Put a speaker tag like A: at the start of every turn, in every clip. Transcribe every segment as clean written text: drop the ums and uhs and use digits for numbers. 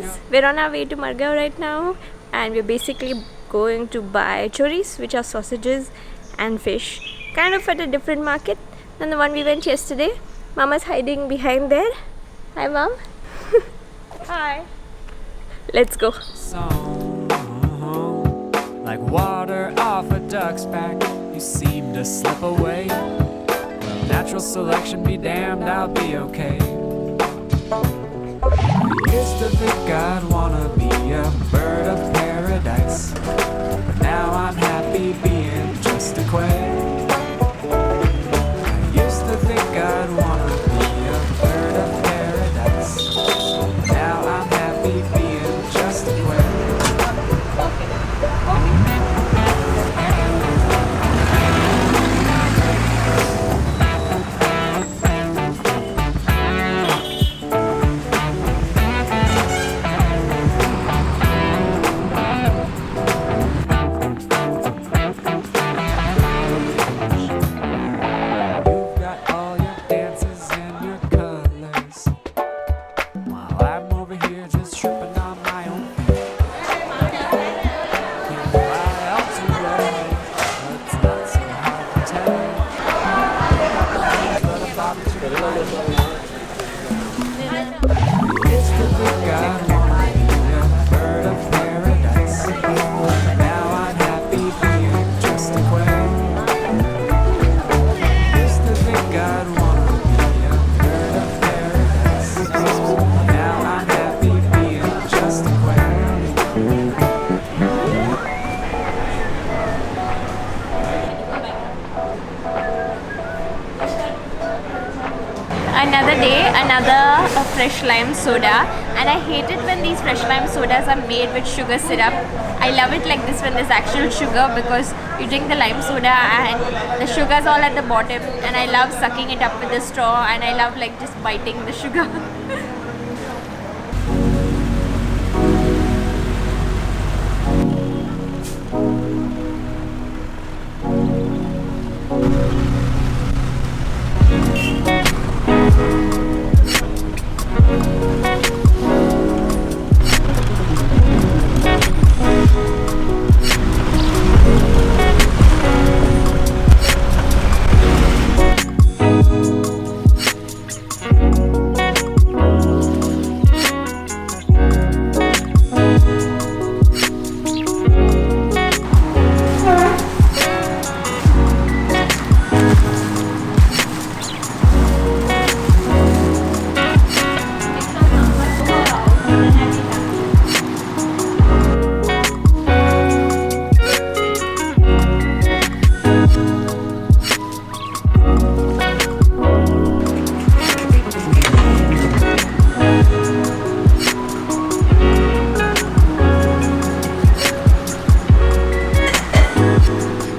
A: guys, we're on our way to Margao right now, and we're basically going to buy choris, which are sausages and fish, kind of at a different market than the one we went yesterday. Mama's hiding behind there. Hi Mom. Hi. Let's go.
B: Like water off a duck's back, you seem to slip away. Well, natural selection be damned, I'll be okay. I used to think I'd wanna be a bird of paradise, but now I'm happy being just a quail. I used to think I'd wanna be a bird of paradise, but now I'm happy being just a quail.
A: Another day, another fresh lime soda, and I hate it when these fresh lime sodas are made with sugar syrup. I love it like this when there's actual sugar, because you drink the lime soda and the sugar's all at the bottom, and I love sucking it up with a straw, and I love like just biting the sugar.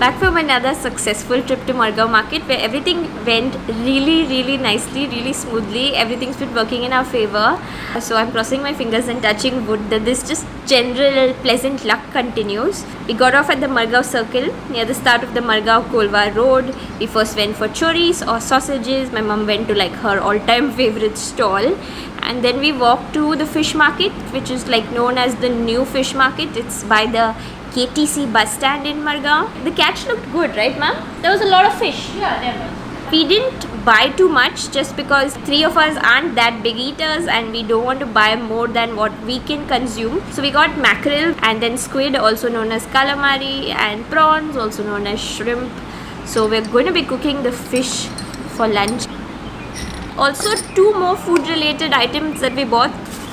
A: Back from another successful trip to Margao market, where everything went really nicely, really smoothly. Everything's been working in our favor. So I'm crossing my fingers and touching wood that this just general pleasant luck continues. We got off at the Margao circle near the start of the Margao Kolva road. We first went for choris or sausages. My mom went to like her all-time favorite stall. And then we walked to the fish market, which is like known as the new fish market. It's by the KTC bus stand in Margao. The catch looked good, right ma'am? There was a lot of fish.
C: Yeah, there was.
A: We didn't buy too much just because three of us aren't that big eaters and we don't want to buy more than what we can consume. So we got mackerel and then squid, also known as calamari, and prawns, also known as shrimp. So we're going to be cooking the fish for lunch. Also, two more food related items that we bought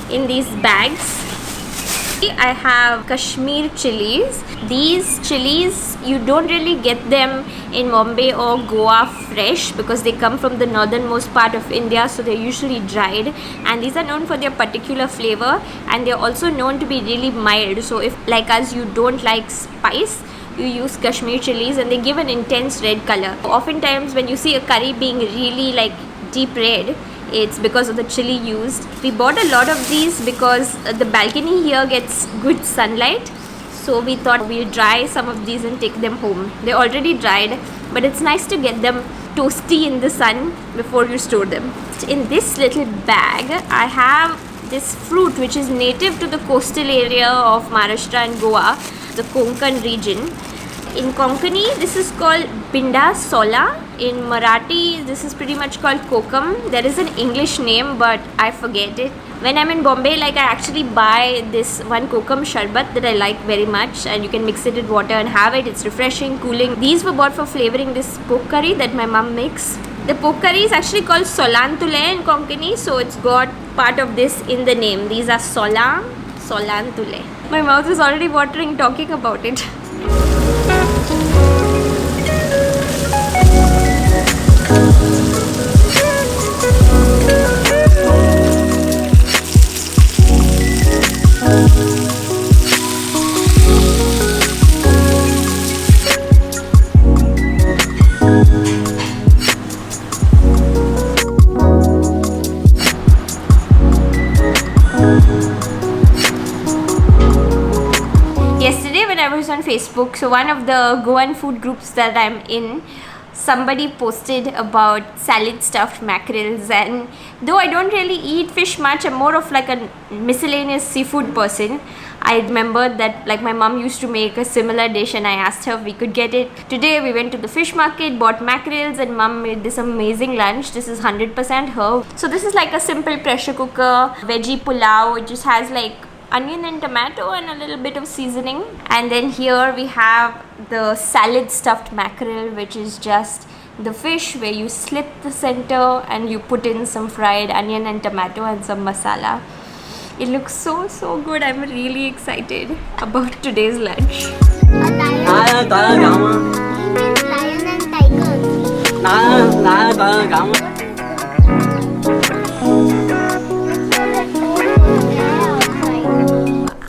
A: in these bags. I have Kashmir chilies. These chilies, you don't really get them in Mumbai or Goa fresh because they come from the northernmost part of India, so they're usually dried, and these are known for their particular flavor, and they're also known to be really mild. So if like us you don't like spice, you use Kashmir chilies and they give an intense red color. Oftentimes when you see a curry being really like deep red, it's because of the chili used. We bought a lot of these because the balcony here gets good sunlight, so we thought we'll dry some of these and take them home. They're already dried, but it's nice to get them toasty in the sun before you store them. In this little bag I have this fruit which is native to the coastal area of Maharashtra and Goa, the Konkan region. In Konkani, this is called Binda Sola. In Marathi, this is pretty much called Kokam. There is an English name, but I forget it. When I'm in Bombay, like, I actually buy this one Kokam Sharbat that I like very much, and you can mix it with water and have it. It's refreshing, cooling. These were bought for flavoring this pork curry that my mom makes. The pork curry is actually called Solantule in Konkani, so it's got part of this in the name. These are Solantule. My mouth is already watering talking about it. Yesterday when I was on Facebook, so one of the Goan food groups that I'm in, somebody posted about salad stuffed mackerels, and though I don't really eat fish much, I'm more of like a miscellaneous seafood person. I remembered that like my mom used to make a similar dish and I asked her if we could get it. Today we went to the fish market, bought mackerels, and mom made this amazing lunch. This is 100% her. So this is like a simple pressure cooker veggie pulao. It just has like onion and tomato and a little bit of seasoning. And then here we have the salad stuffed mackerel, which is just the fish where you slit the center and you put in some fried onion and tomato and some masala. It looks so good. I'm really excited about today's lunch.
C: Lion and tiger.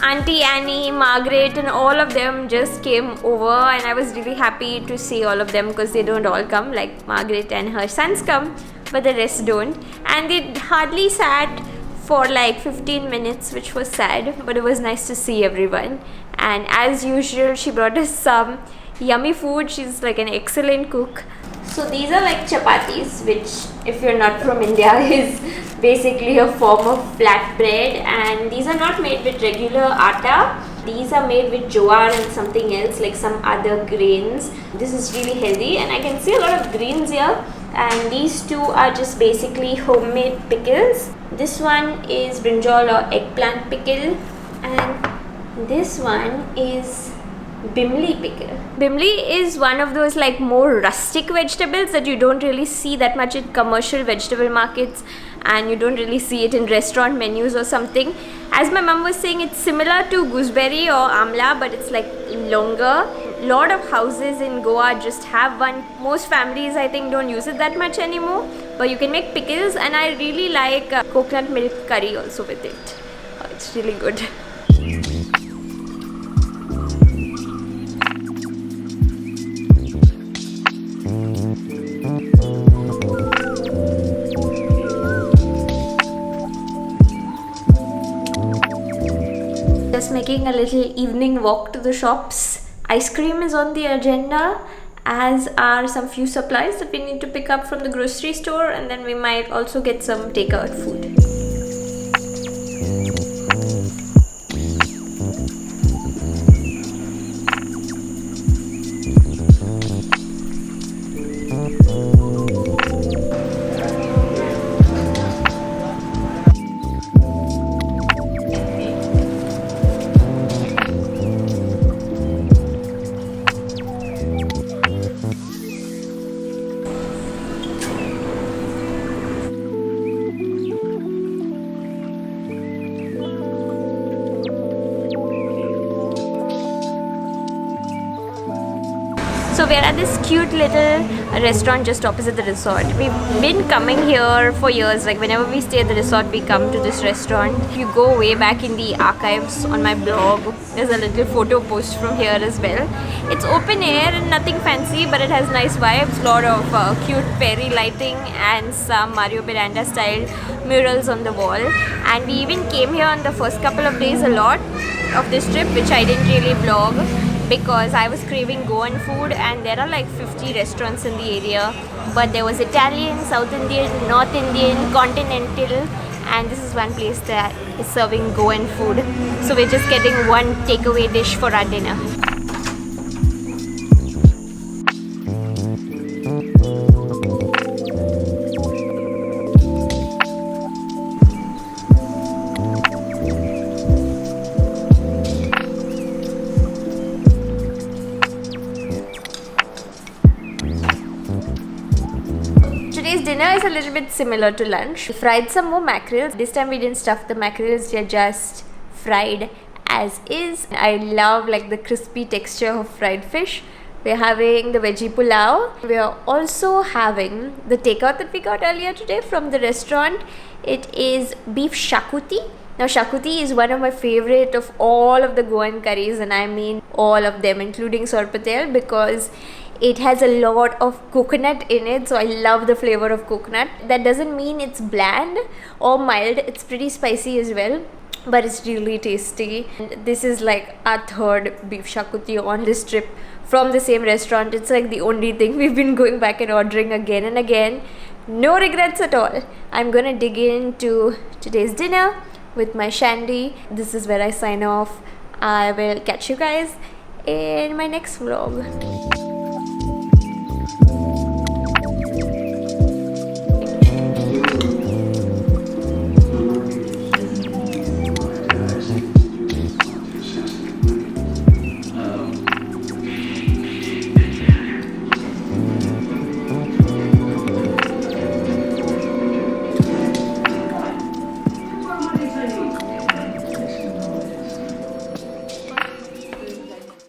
A: Auntie Annie, Margaret, and all of them just came over, and I was really happy to see all of them because they don't all come. Like Margaret and her sons come, but the rest don't. And they hardly sat for like 15 minutes, which was sad, but it was nice to see everyone. And as usual, she brought us some yummy food. She's like an excellent cook. So these are like chapatis, which if you're not from India is basically a form of flat bread, and these are not made with regular atta. These are made with jowar and something else, like some other grains. This is really healthy, and I can see a lot of greens here. And these two are just basically homemade pickles. This one is brinjal or eggplant pickle, and this one is Bimli pickle. Bimli is one of those like more rustic vegetables that you don't really see that much in commercial vegetable markets, and you don't really see it in restaurant menus or something. As my mom was saying, it's similar to gooseberry or amla, but it's like longer. Lot of houses in Goa just have one. Most families I think don't use it that much anymore, but you can make pickles, and I really like coconut milk curry also with it. It's really good. Just making a little evening walk to the shops. Ice cream is on the agenda, as are some few supplies that we need to pick up from the grocery store, and then we might also get some takeout food. So we're at this cute little restaurant just opposite the resort. We've been coming here for years. Like whenever we stay at the resort, we come to this restaurant. If you go way back in the archives on my blog, there's a little photo post from here as well. It's open air and nothing fancy, but it has nice vibes. Lot of cute fairy lighting and some Mario Miranda style murals on the wall. And we even came here on the first couple of days a lot of this trip, which I didn't really vlog, because I was craving Goan food, and there are like 50 restaurants in the area, but there was Italian, South Indian, North Indian, continental, and this is one place that is serving Goan food. So we're just getting one takeaway dish for our dinner. Today's dinner is a little bit similar to lunch. We fried some more mackerel. This time we didn't stuff the mackerels, they're just fried as is. I love like the crispy texture of fried fish. We're having the veggie pulao. We are also having the takeout that we got earlier today from the restaurant. It is beef shakuti. Now shakuti is one of my favorite of all of the Goan curries, and I mean all of them, including sorpatel, because it has a lot of coconut in it, so I love the flavor of coconut. That doesn't mean it's bland or mild, it's pretty spicy as well, but it's really tasty. And this is like our third beef shakuti on this trip from the same restaurant. It's like the only thing we've been going back and ordering again and again. No regrets at all. I'm gonna dig into today's dinner with my shandy. This is where I sign off. I will catch you guys in my next vlog.